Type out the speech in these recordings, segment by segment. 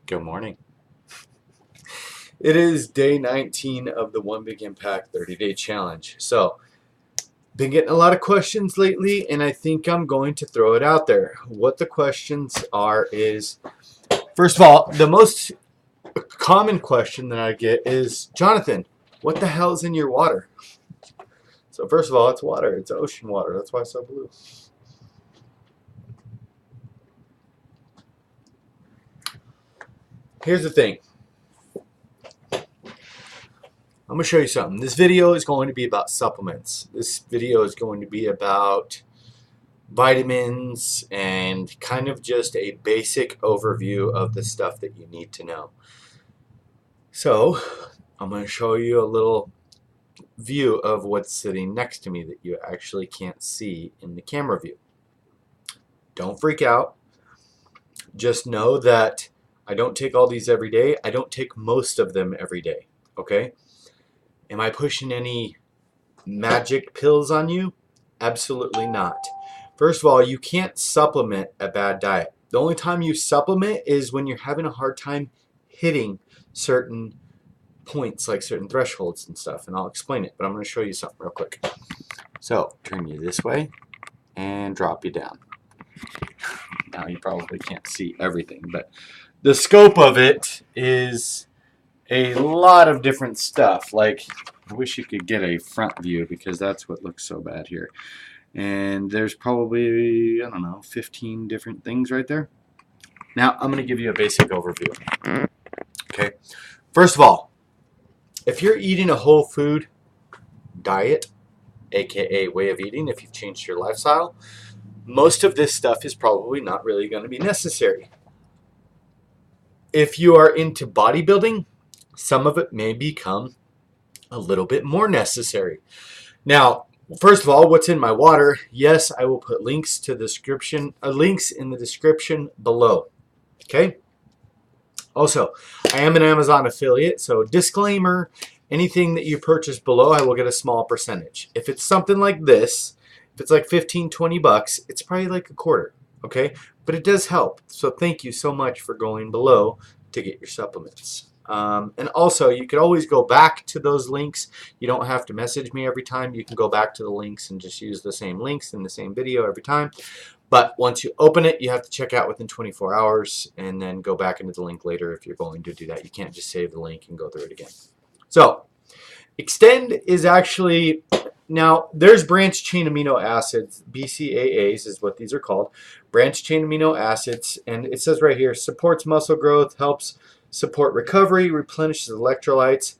Good morning. It is day 19 of the One Big Impact 30-day challenge. So, been getting a lot of questions lately, and I think I'm going to throw it out there. What the questions are is, first of all, the most common question that I get is, Jonathan, what the hell's in your water? So first of all, it's water. It's ocean water. That's why it's so blue. Here's the thing. I'm going to show you something. This video is going to be about supplements. This video is going to be about vitamins and kind of just a basic overview of the stuff that you need to know. So I'm going to show you a little view of what's sitting next to me that you actually can't see in the camera view. Don't freak out. Just know that I don't take all these every day. I don't take most of them every day. Okay? Am I pushing any magic pills on you? Absolutely not. First of all, you can't supplement a bad diet. The only time you supplement is when you're having a hard time hitting certain points, like certain thresholds and stuff, and I'll explain it, but I'm going to show you something real quick. So, turn you this way and drop you down. Now you probably can't see everything, but the scope of it is a lot of different stuff. Like, I wish you could get a front view because that's what looks so bad here. And there's probably, I don't know, 15 different things right there. Now, I'm going to give you a basic overview. Okay. First of all, if you're eating a whole food diet, aka way of eating, if you've changed your lifestyle, most of this stuff is probably not really going to be necessary. If you are into bodybuilding, some of it may become a little bit more necessary. Now, first of all, what's in my water? Yes, I will put links to the description, links in the description below. Okay. Also, I am an Amazon affiliate, so disclaimer: anything that you purchase below, I will get a small percentage. If it's something like this, if it's like 15, 20 bucks, it's probably like a quarter. Okay, but it does help. So thank you so much for going below to get your supplements. And also, you could always go back to those links. You don't have to message me every time. You can go back to the links and just use the same links in the same video every time. But once you open it, you have to check out within 24 hours and then go back into the link later if you're going to do that. You can't just save the link and go through it again. So, Extend is actually, now there's branched chain amino acids, BCAAs is what these are called, branched chain amino acids, and it says right here, supports muscle growth, helps support recovery, replenishes electrolytes.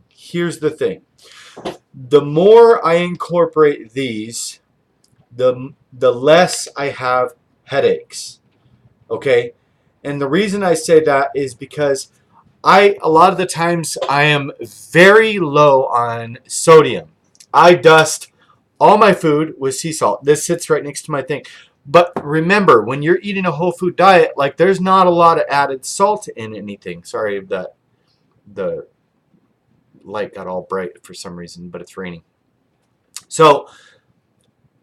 Here's the thing. The more I incorporate these, the less I have headaches. Okay? And the reason I say that is because a lot of the times I am very low on sodium. I dust all my food with sea salt. This sits right next to my thing. But remember, when you're eating a whole food diet, like there's not a lot of added salt in anything. Sorry that the light got all bright for some reason, but it's raining. So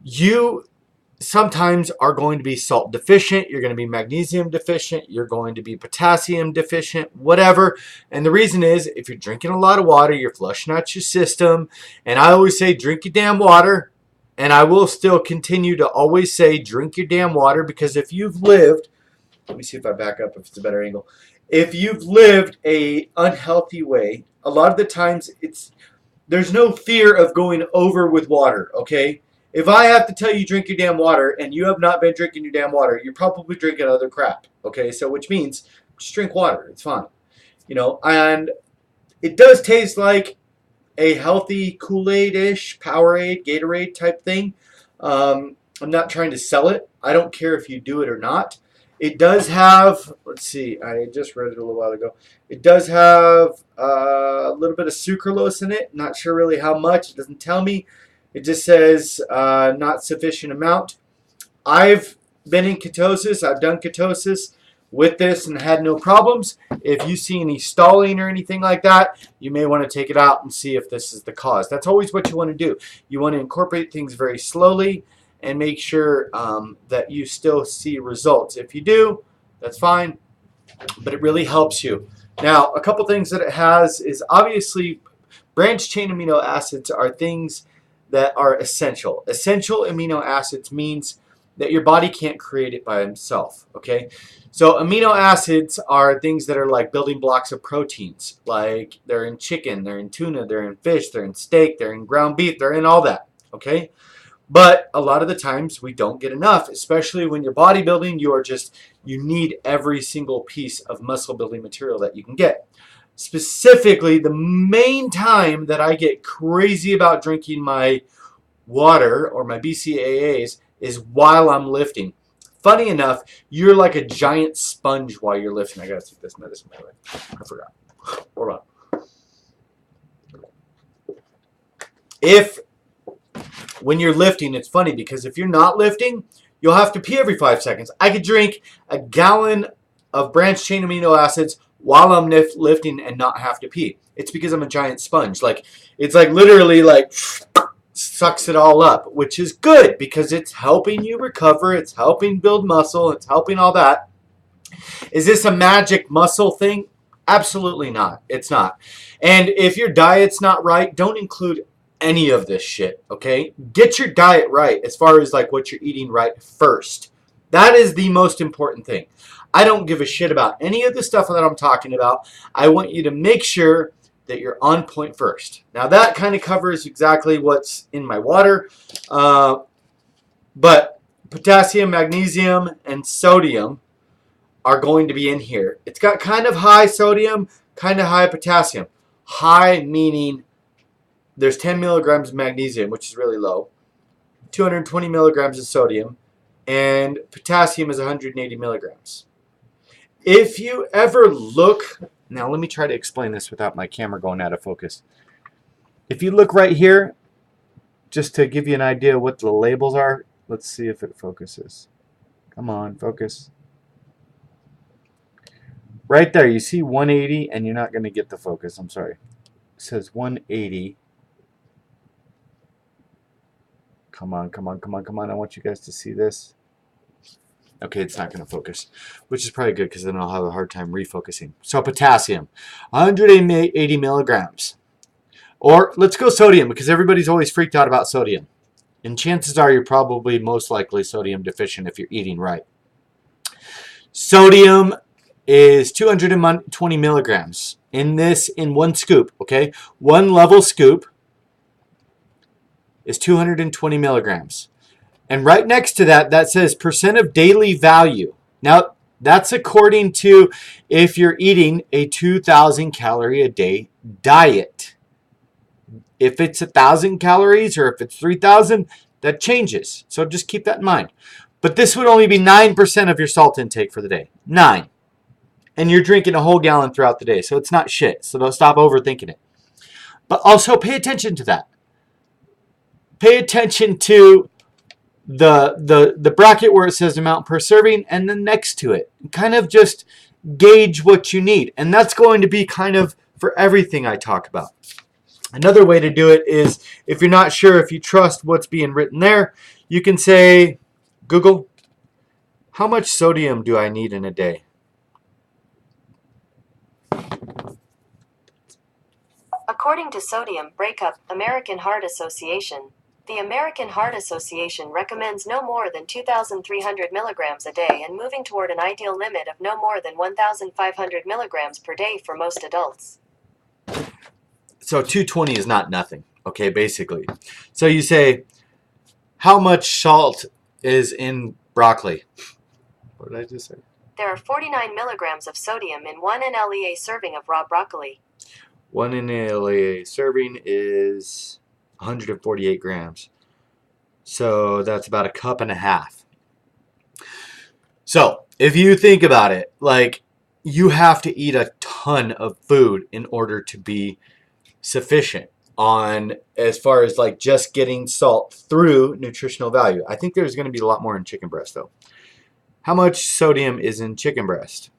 you sometimes are going to be salt deficient, you're going to be magnesium deficient, you're going to be potassium deficient, whatever. And the reason is, if you're drinking a lot of water, you're flushing out your system. And I always say, drink your damn water. And I will still continue to always say, drink your damn water, because if you've lived, let me see if I back up if it's a better angle. If you've lived a unhealthy way, a lot of the times there's no fear of going over with water, okay? If I have to tell you drink your damn water and you have not been drinking your damn water, you're probably drinking other crap, okay? So which means just drink water. It's fine. You know, and it does taste like a healthy Kool-Aid-ish, Powerade, Gatorade type thing. I'm not trying to sell it. I don't care if you do it or not. It does have, let's see, I just read it a little while ago. It does have a little bit of sucralose in it. Not sure really how much. It doesn't tell me. It just says not sufficient amount. I've been in ketosis. I've done ketosis with this and had no problems. If you see any stalling or anything like that, you may want to take it out and see if this is the cause. That's always what you want to do. You want to incorporate things very slowly and make sure that you still see results. If you do, that's fine. but it really helps you. Now, a couple things that it has is obviously branched chain amino acids are things that are essential. Essential amino acids means that your body can't create it by itself, okay? So amino acids are things that are like building blocks of proteins. Like they're in chicken, they're in tuna, they're in fish, they're in steak, they're in ground beef, they're in all that, okay? But a lot of the times we don't get enough, especially when you're bodybuilding. You need every single piece of muscle building material that you can get. Specifically, the main time that I get crazy about drinking my water or my BCAAs is while I'm lifting. Funny enough, you're like a giant sponge while you're lifting. I gotta take this medicine, by the way. I forgot. Hold on. When you're lifting, it's funny because if you're not lifting, you'll have to pee every 5 seconds. I could drink a gallon of branched chain amino acids while I'm lifting and not have to pee. It's because I'm a giant sponge. It's like literally like sucks it all up, which is good because it's helping you recover. It's helping build muscle. It's helping all that. Is this a magic muscle thing? Absolutely not. It's not. And if your diet's not right, don't include any of this shit, okay? Get your diet right as far as like what you're eating right first. That is the most important thing. I don't give a shit about any of the stuff that I'm talking about. I want you to make sure that you're on point first. Now that kind of covers exactly what's in my water. But potassium, magnesium, and sodium are going to be in here. It's got kind of high sodium, kind of high potassium. High meaning there's 10 milligrams of magnesium, which is really low, 220 milligrams of sodium, and potassium is 180 milligrams. If you ever look, now let me try to explain this without my camera going out of focus. If you look right here, just to give you an idea what the labels are, let's see if it focuses. Come on, focus. Right there, you see 180, and you're not going to get the focus. I'm sorry. It says 180. Come on, come on, come on, come on. I want you guys to see this. Okay, it's not going to focus, which is probably good because then I'll have a hard time refocusing. So potassium, 180 milligrams. Or let's go sodium because everybody's always freaked out about sodium. And chances are you're probably most likely sodium deficient if you're eating right. Sodium is 220 milligrams in one scoop, okay? One level scoop is 220 milligrams. And right next to that, that says percent of daily value. Now, that's according to if you're eating a 2,000 calorie a day diet. If it's 1,000 calories or if it's 3,000, that changes. So just keep that in mind. But this would only be 9% of your salt intake for the day. 9. And you're drinking a whole gallon throughout the day. So it's not shit. So don't stop overthinking it. But also pay attention to that. Pay attention to the bracket where it says amount per serving and then next to it. Kind of just gauge what you need. And that's going to be kind of for everything I talk about. Another way to do it is if you're not sure if you trust what's being written there, you can say, Google, how much sodium do I need in a day? According to Sodium Breakup, American Heart Association, the American Heart Association recommends no more than 2,300 milligrams a day and moving toward an ideal limit of no more than 1,500 milligrams per day for most adults. So 220 is not nothing, okay, basically. So you say, how much salt is in broccoli? What did I just say? There are 49 milligrams of sodium in 1 NLEA serving of raw broccoli. 1 NLEA serving is 148 grams. So that's about a cup and a half. So if you think about it, like you have to eat a ton of food in order to be sufficient on as far as like just getting salt through nutritional value. I think there's going to be a lot more in chicken breast though. How much sodium is in chicken breast?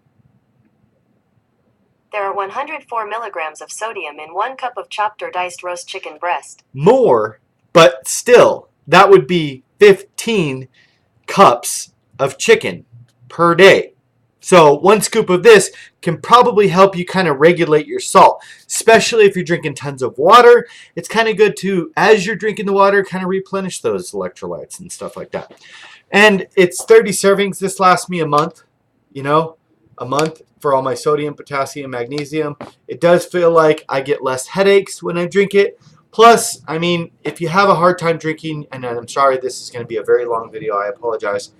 There are 104 milligrams of sodium in 1 cup of chopped or diced roast chicken breast. More, but still, that would be 15 cups of chicken per day. So 1 scoop of this can probably help you kind of regulate your salt, especially if you're drinking tons of water. It's kind of good to, as you're drinking the water, kind of replenish those electrolytes and stuff like that. And it's 30 servings. This lasts me a month, a month for all my sodium, potassium, magnesium. It does feel like I get less headaches when I drink it. Plus, I mean, if you have a hard time drinking, and I'm sorry, this is going to be a very long video, I apologize.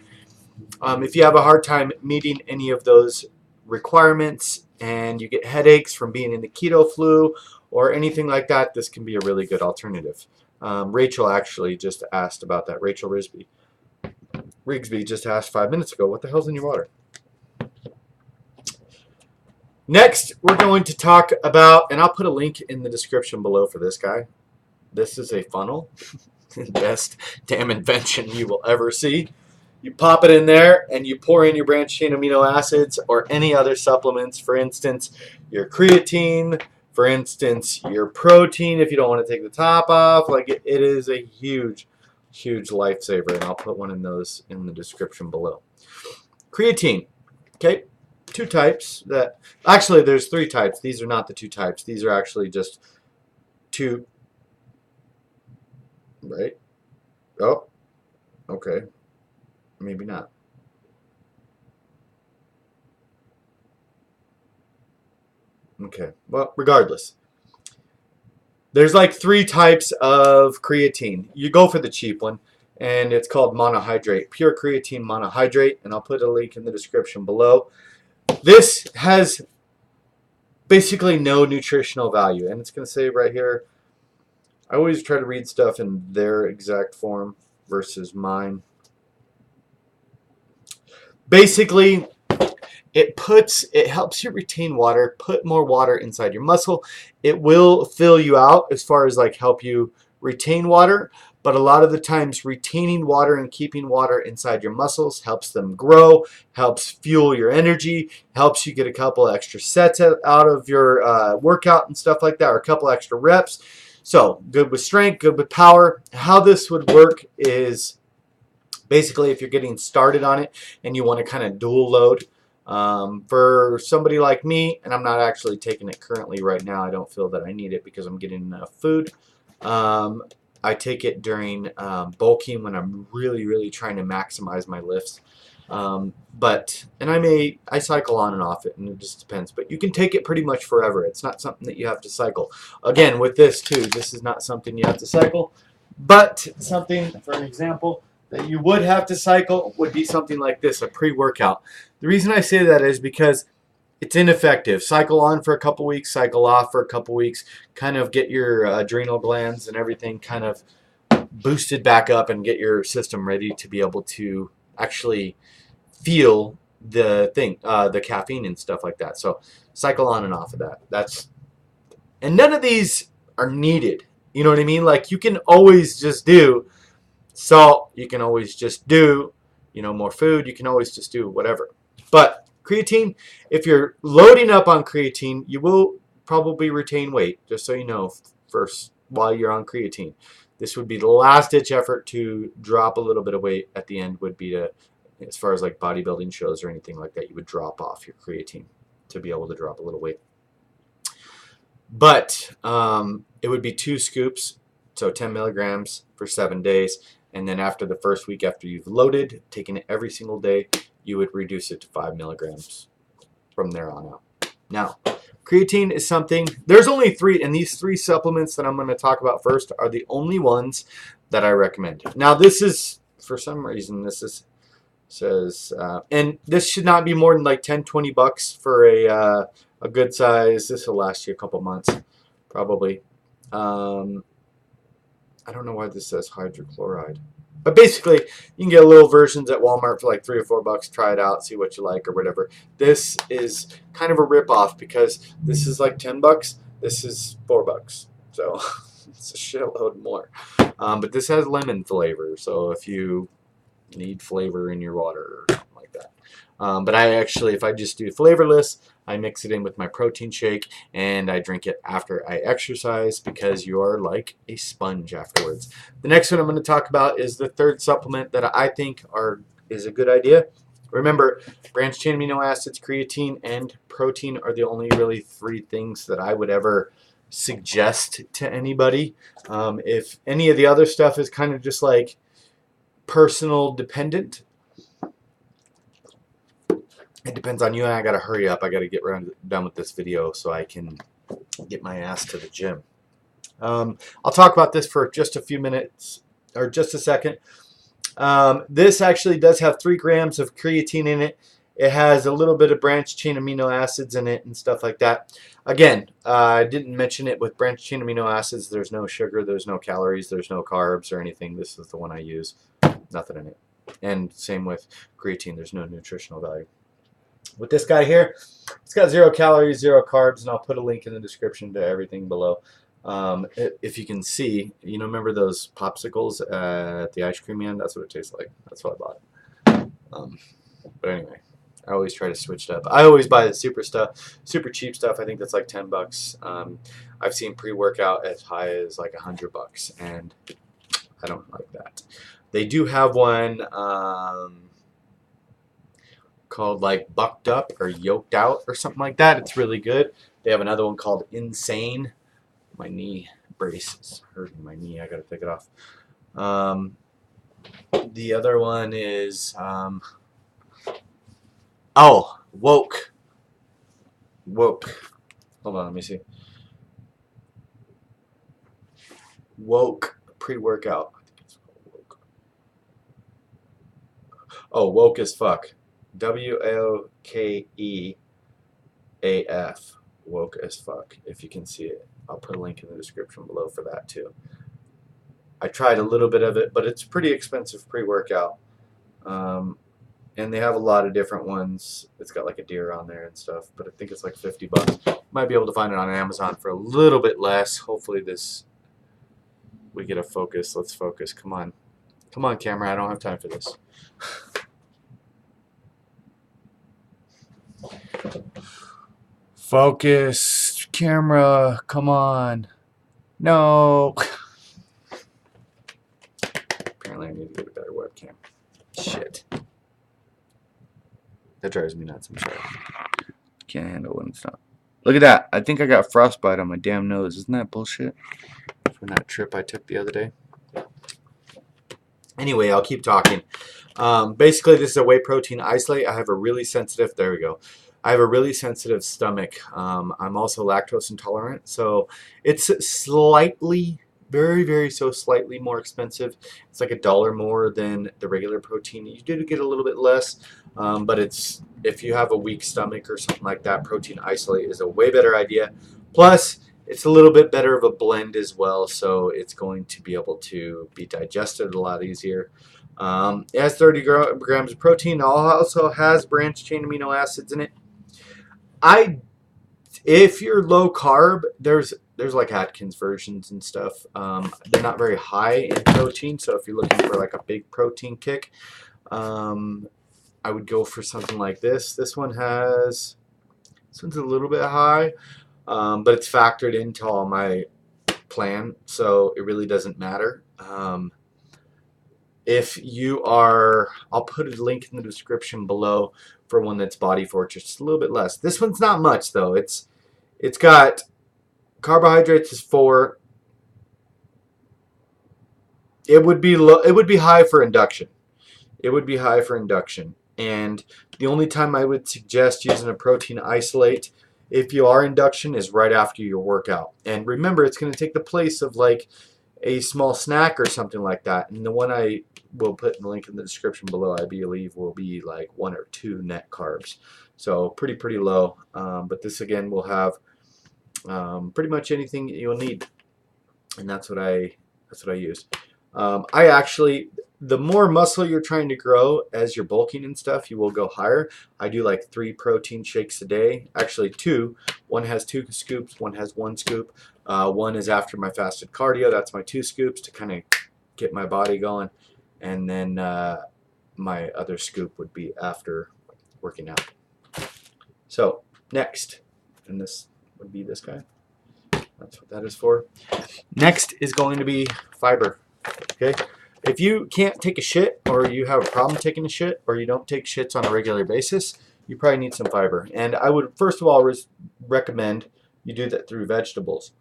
If you have a hard time meeting any of those requirements and you get headaches from being in the keto flu or anything like that, this can be a really good alternative. Rachel actually just asked about that. Rachel Rigsby just asked 5 minutes ago, what the hell's in your water? Next, we're going to talk about, and I'll put a link in the description below for this guy. This is a funnel. Best damn invention you will ever see. You pop it in there and you pour in your branched chain amino acids or any other supplements. For instance, your creatine. For instance, your protein if you don't want to take the top off. Like it is a huge, huge lifesaver. And I'll put one of those in the description below. Creatine. Okay. 2 types. Actually, there's 3 types. These are not the 2 types. These are actually just 2. Right? Oh. Okay. Maybe not. Okay, well, regardless. There's like 3 types of creatine. You go for the cheap one, and it's called monohydrate. Pure creatine monohydrate, and I'll put a link in the description below. This has basically no nutritional value, and it's going to say right here, I always try to read stuff in their exact form versus mine. Basically, it helps you retain water, put more water inside your muscle. It will fill you out as far as like help you retain water, but a lot of the times retaining water and keeping water inside your muscles helps them grow, helps fuel your energy, helps you get a couple extra sets out of your workout and stuff like that, or a couple extra reps. So good with strength, good with power. How this would work is basically if you're getting started on it and you want to kind of dual load. For somebody like me, and I'm not actually taking it currently right now, I don't feel that I need it because I'm getting enough food. I take it during bulking when I'm really, really trying to maximize my lifts. And I cycle on and off it, and it just depends. But you can take it pretty much forever. It's not something that you have to cycle. Again, with this too, this is not something you have to cycle, but something, for an example, that you would have to cycle would be something like this, a pre-workout. The reason I say that is because it's ineffective. Cycle on for a couple weeks, cycle off for a couple weeks, kind of get your adrenal glands and everything kind of boosted back up and get your system ready to be able to actually feel the caffeine and stuff like that. So cycle on and off of that. And none of these are needed. You know what I mean? Like you can always just do salt, you can always just do, more food, you can always just do whatever. But creatine, if you're loading up on creatine, you will probably retain weight, just so you know, first while you're on creatine. This would be the last ditch effort to drop a little bit of weight at the end would be to, as far as like bodybuilding shows or anything like that, you would drop off your creatine to be able to drop a little weight. But it would be 2 scoops, so 10 milligrams for 7 days. And then after the first week after you've loaded, taking it every single day, you would reduce it to 5 milligrams from there on out. Now, creatine is something, there's only 3, and these 3 supplements that I'm going to talk about first are the only ones that I recommend. Now, this is, for some reason, says, and this should not be more than like 10, 20 bucks for a good size. This will last you a couple months, probably. I don't know why this says hydrochloride. But basically, you can get little versions at Walmart for like 3 or 4 bucks. Try it out, see what you like or whatever. This is kind of a rip-off because this is like 10 bucks. This is 4 bucks. So it's a shitload more. But this has lemon flavor. So if you need flavor in your water or something like that. But I actually, if I just do flavorless, I mix it in with my protein shake and I drink it after I exercise because you are like a sponge afterwards. The next one I'm going to talk about is the 3rd supplement that I think is a good idea, Remember, branched chain amino acids, creatine, and protein are the only really 3 things that I would ever suggest to anybody. If any of the other stuff is kind of just like personal dependent, it depends on you, and I gotta hurry up. I gotta get done with this video so I can get my ass to the gym. I'll talk about this for just a few minutes, or just a second. This actually does have 3 grams of creatine in it. It has a little bit of branched chain amino acids in it and stuff like that. Again, I didn't mention it with branched chain amino acids. There's no sugar, there's no calories, there's no carbs or anything. This is the one I use. Nothing in it. And same with creatine. There's no nutritional value. With this guy here, it's got 0 calories, 0 carbs, and I'll put a link in the description to everything below. If you can see, you know, remember those popsicles at the ice cream man? That's what it tastes like. That's what I bought. But anyway, I always try to switch it up. I always buy the super cheap stuff. I think that's like $10. I've seen pre-workout as high as like $100, and I don't like that. They do have one called like Bucked Up or Yoked Out or something like that. It's really good. They have another one called Insane. My knee brace is hurting my knee. I gotta take it off. The other one is oh, Woke. Hold on, let me see. Woke pre-workout. I think it's called Woke. Oh, Woke as Fuck. WOKEAF. Woke as Fuck. If you can see it, I'll put a link in the description below for that too. I tried a little bit of it, but it's pretty expensive pre-workout. And they have a lot of different ones. It's got like a deer on there and stuff, but I think it's like $50. Might be able to find it on Amazon for a little bit less. Hopefully we get a focus. Let's focus. Come on. Come on, camera. I don't have time for this. Focus, camera, come on. No. Apparently I need to get a better webcam. Shit. That drives me nuts, I'm sorry. Can't handle when it's not. Look at that. I think I got frostbite on my damn nose. Isn't that bullshit? From that trip I took the other day. Anyway, I'll keep talking. Basically, this is a whey protein isolate. I have a really sensitive, there we go. I have a really sensitive stomach. I'm also lactose intolerant, so it's slightly, very slightly more expensive. It's like $1 more than the regular protein. You do get a little bit less, but it's, if you have a weak stomach or something like that, protein isolate is a way better idea. Plus, it's a little bit better of a blend as well, so it's going to be able to be digested a lot easier. It has 30 grams of protein. It also has branched chain amino acids in it. If you're low carb, there's like Atkins versions and stuff. They're not very high in protein, so if you're looking for like a big protein kick, I would go for something like this. This one's a little bit high, but it's factored into all my plan, so it really doesn't matter. If you are, I'll put a link in the description below for one that's Body Fortress. It's a little bit less. This one's not much though. It's got carbohydrates is 4. It would be low. It would be high for induction. It would be high for induction. And the only time I would suggest using a protein isolate if you are induction is right after your workout. And remember, it's going to take the place of like a small snack or something like that. And the one I will put in the link in the description below, I believe, will be like 1 or 2 net carbs. So pretty low. But this again will have pretty much anything you'll need, and that's what I use. I actually, the more muscle you're trying to grow as you're bulking and stuff, you will go higher. I do like 3 protein shakes a day. Actually 2. One has 2 scoops. One has 1 scoop. One is after my fasted cardio. That's my 2 scoops to kind of get my body going. And then my other scoop would be after working out. So next, and this would be this guy. That's what that is for. Next is going to be fiber. Okay, If you can't take a shit, or you have a problem taking a shit, or you don't take shits on a regular basis, you probably need some fiber. And I would first of all recommend you do that through vegetables.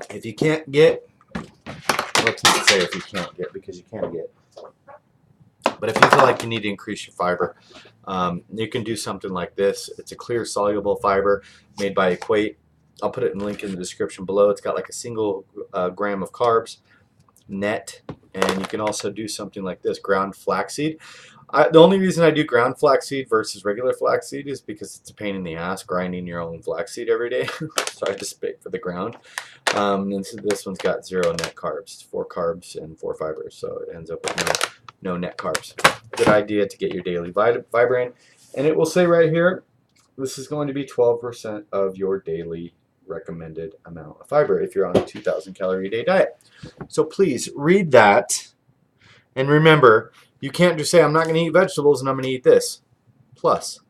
If you can't get, let's not say if you can't get, because you can get. But if you feel like you need to increase your fiber, you can do something like this. It's a clear soluble fiber made by Equate. I'll put it in the link in the description below. It's got like a single gram of carbs net, and you can also do something like this, ground flaxseed. The only reason I do ground flaxseed versus regular flaxseed is because it's a pain in the ass grinding your own flaxseed every day. So I just pick for the ground. And so this one's got 0 net carbs, 4 carbs and 4 fibers, so it ends up with no net carbs. Good idea to get your daily fiber in. And it will say right here, this is going to be 12% of your daily recommended amount of fiber if you're on a 2,000 calorie a day diet. So please read that, and remember, you can't just say, I'm not going to eat vegetables and I'm going to eat this. Plus,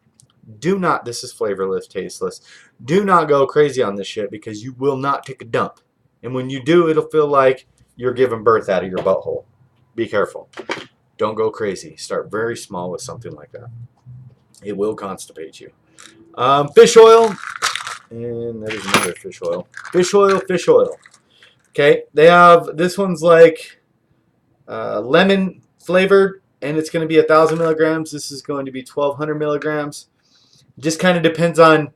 do not, this is flavorless, tasteless, do not go crazy on this shit, because you will not take a dump. And when you do, it'll feel like you're giving birth out of your butthole. Be careful. Don't go crazy. Start very small with something like that. It will constipate you. Fish oil. And there's another fish oil. Fish oil, fish oil. Okay, they have, this one's like lemon flavored, and it's going to be 1,000 milligrams. This is going to be 1,200 milligrams. Just kind of depends on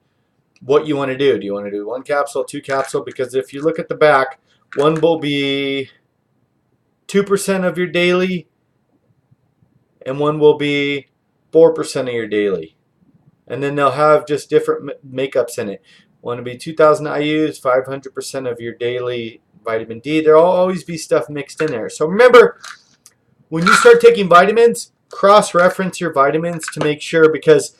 what you want to do. Do you want to do 1 capsule, 2 capsule? Because if you look at the back, one will be 2% of your daily, and one will be 4% of your daily. And then they'll have just different makeups in it. One will be 2,000 IUs, 500% of your daily vitamin D. There'll always be stuff mixed in there. So remember, when you start taking vitamins, cross-reference your vitamins to make sure, because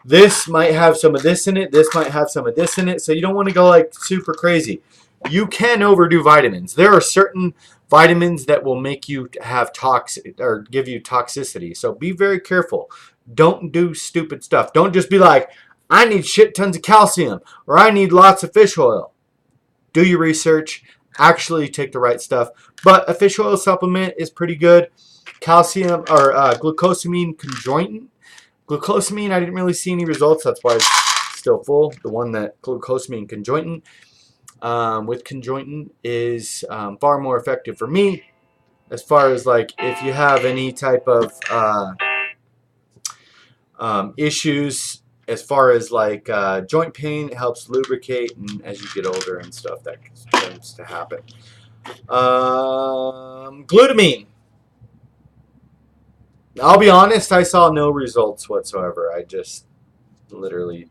this might have some of this in it, this might have some of this in it, so you don't want to go like super crazy. You can overdo vitamins. There are certain vitamins that will make you have or give you toxicity. So be very careful. Don't do stupid stuff. Don't just be like, I need shit tons of calcium, or I need lots of fish oil. Do your research. Actually take the right stuff. But a fish oil supplement is pretty good. Calcium or glucosamine conjoinant. Glucosamine, I didn't really see any results. That's why it's still full. The one that glucosamine conjoinant with conjoinant is far more effective for me, as far as like if you have any type of issues as far as like joint pain. It helps lubricate, and as you get older and stuff, that tends to happen. Glutamine. I'll be honest, I saw no results whatsoever. I just literally,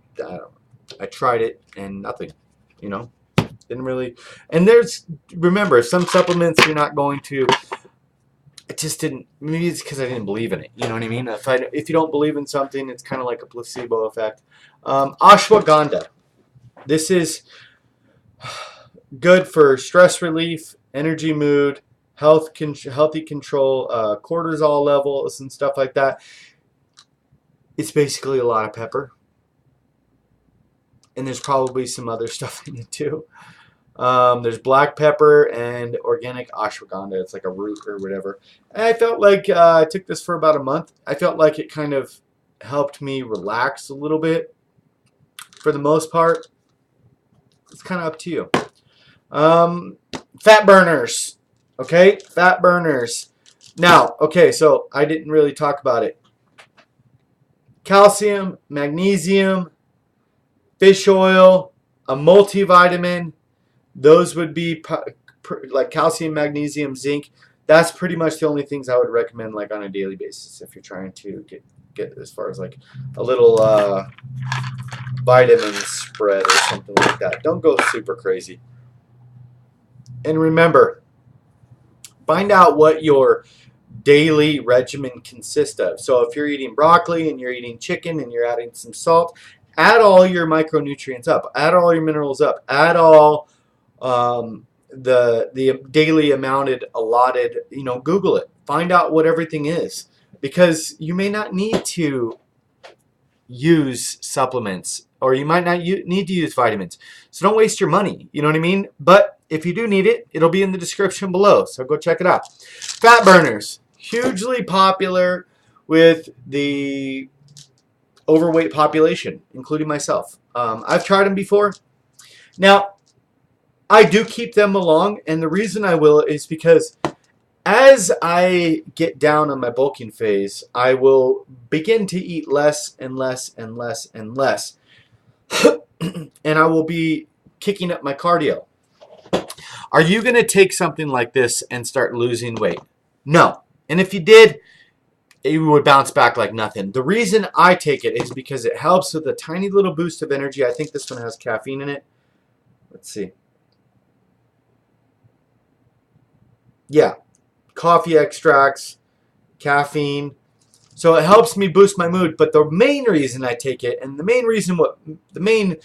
I tried it and nothing, you know. Didn't really. And remember, some supplements you're not going to, it just didn't, maybe it's because I didn't believe in it, you know what I mean? If you don't believe in something, it's kind of like a placebo effect. Ashwagandha. This is good for stress relief, energy, mood, healthy control, cortisol levels and stuff like that. It's basically a lot of pepper. And there's probably some other stuff in it too. There's black pepper and organic ashwagandha. It's like a root or whatever. And I felt like I took this for about a month. I felt like it kind of helped me relax a little bit. For the most part, it's kind of up to you. Fat burners. Okay, fat burners. Now, okay, so I didn't really talk about it. Calcium, magnesium, fish oil, a multivitamin. Those would be like calcium, magnesium, zinc. That's pretty much the only things I would recommend like on a daily basis if you're trying to get as far as like a little vitamin spread or something like that. Don't go super crazy. And remember, find out what your daily regimen consists of. So if you're eating broccoli and you're eating chicken and you're adding some salt, add all your micronutrients up. Add all your minerals up. Add all the daily allotted, you know, Google it. Find out what everything is, because you may not need to use supplements or you might not need to use vitamins. So don't waste your money. You know what I mean? But if you do need it, it'll be in the description below. So go check it out. Fat burners, hugely popular with the overweight population, including myself. I've tried them before. Now, I do keep them along, and the reason I will is because as I get down on my bulking phase, I will begin to eat less and less and less and less. And I will be kicking up my cardio. Are you going to take something like this and start losing weight? No. And if you did, it would bounce back like nothing. The reason I take it is because it helps with a tiny little boost of energy. I think this one has caffeine in it. Let's see. Yeah. Coffee extracts, caffeine. So it helps me boost my mood. But the main reason I take it, and the main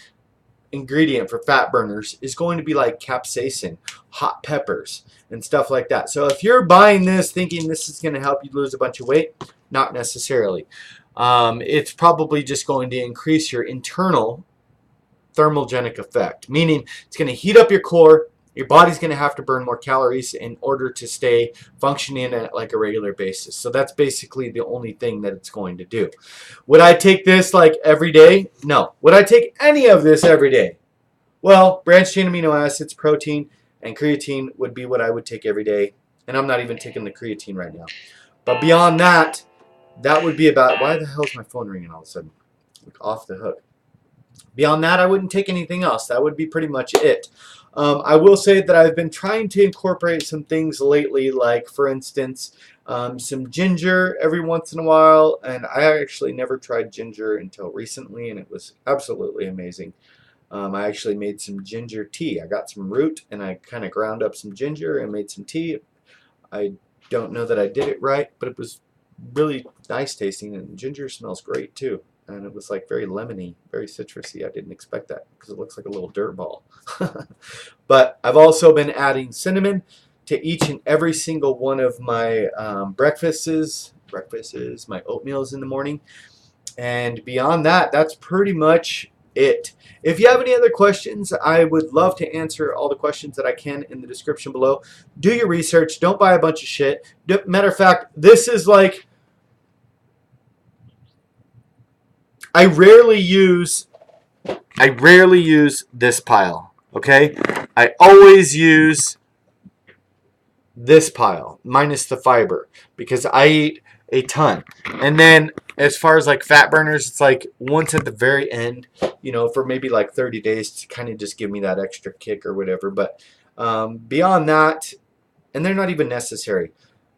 ingredient for fat burners is going to be like capsaicin, hot peppers, and stuff like that. So if you're buying this thinking this is going to help you lose a bunch of weight, not necessarily. It's probably just going to increase your internal thermogenic effect, meaning it's going to heat up your core. Your body's going to have to burn more calories in order to stay functioning at like a regular basis. So that's basically the only thing that it's going to do. Would I take this like every day? No. Would I take any of this every day? Well, branched chain amino acids, protein, and creatine would be what I would take every day. And I'm not even taking the creatine right now. But beyond that, that would be about... Why the hell is my phone ringing all of a sudden? Like off the hook. Beyond that, I wouldn't take anything else. That would be pretty much it. I will say that I've been trying to incorporate some things lately, like, for instance, some ginger every once in a while. And I actually never tried ginger until recently, and it was absolutely amazing. I actually made some ginger tea. I got some root, and I kind of ground up some ginger and made some tea. I don't know that I did it right, but it was really nice tasting, and ginger smells great, too. And it was like very lemony, very citrusy. I didn't expect that because it looks like a little dirt ball. But I've also been adding cinnamon to each and every single one of my breakfasts, my oatmeals in the morning. And beyond that, that's pretty much it. If you have any other questions, I would love to answer all the questions that I can in the description below. Do your research. Don't buy a bunch of shit. Matter of fact, this is like... I rarely use this pile, okay? I always use this pile, minus the fiber, because I eat a ton. And then as far as like fat burners, it's like once at the very end, you know, for maybe like 30 days to kind of just give me that extra kick or whatever. But beyond that, and they're not even necessary.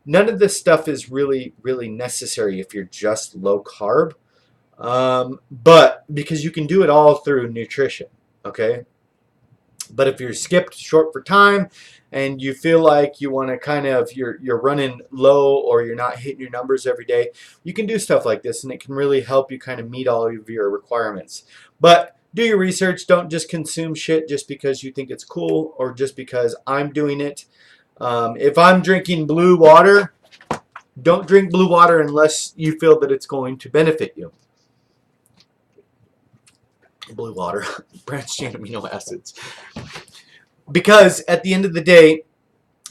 None of this stuff is really, really necessary if you're just low carb. But because you can do it all through nutrition, okay? But if you're short for time and you feel like you want to kind of, you're running low or you're not hitting your numbers every day, you can do stuff like this and it can really help you kind of meet all of your requirements. But do your research. Don't just consume shit just because you think it's cool or just because I'm doing it. If I'm drinking blue water, don't drink blue water unless you feel that it's going to benefit you. Blue water, branched chain amino acids. Because at the end of the day,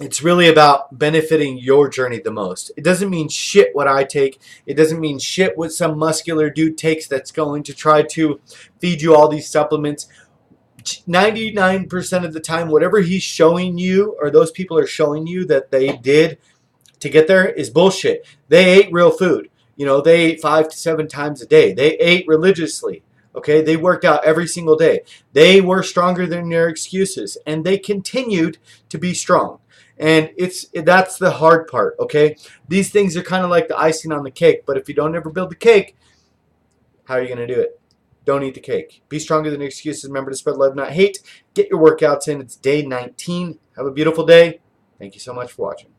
it's really about benefiting your journey the most. It doesn't mean shit what I take. It doesn't mean shit what some muscular dude takes that's going to try to feed you all these supplements. 99% of the time, whatever he's showing you or those people are showing you that they did to get there is bullshit. They ate real food. You know, they ate 5 to 7 times a day. They ate religiously. Okay, they worked out every single day. They were stronger than their excuses, and they continued to be strong. And that's the hard part, okay? These things are kind of like the icing on the cake, but if you don't ever build the cake, how are you going to do it? Don't eat the cake. Be stronger than your excuses. Remember to spread love, not hate. Get your workouts in. It's day 19. Have a beautiful day. Thank you so much for watching.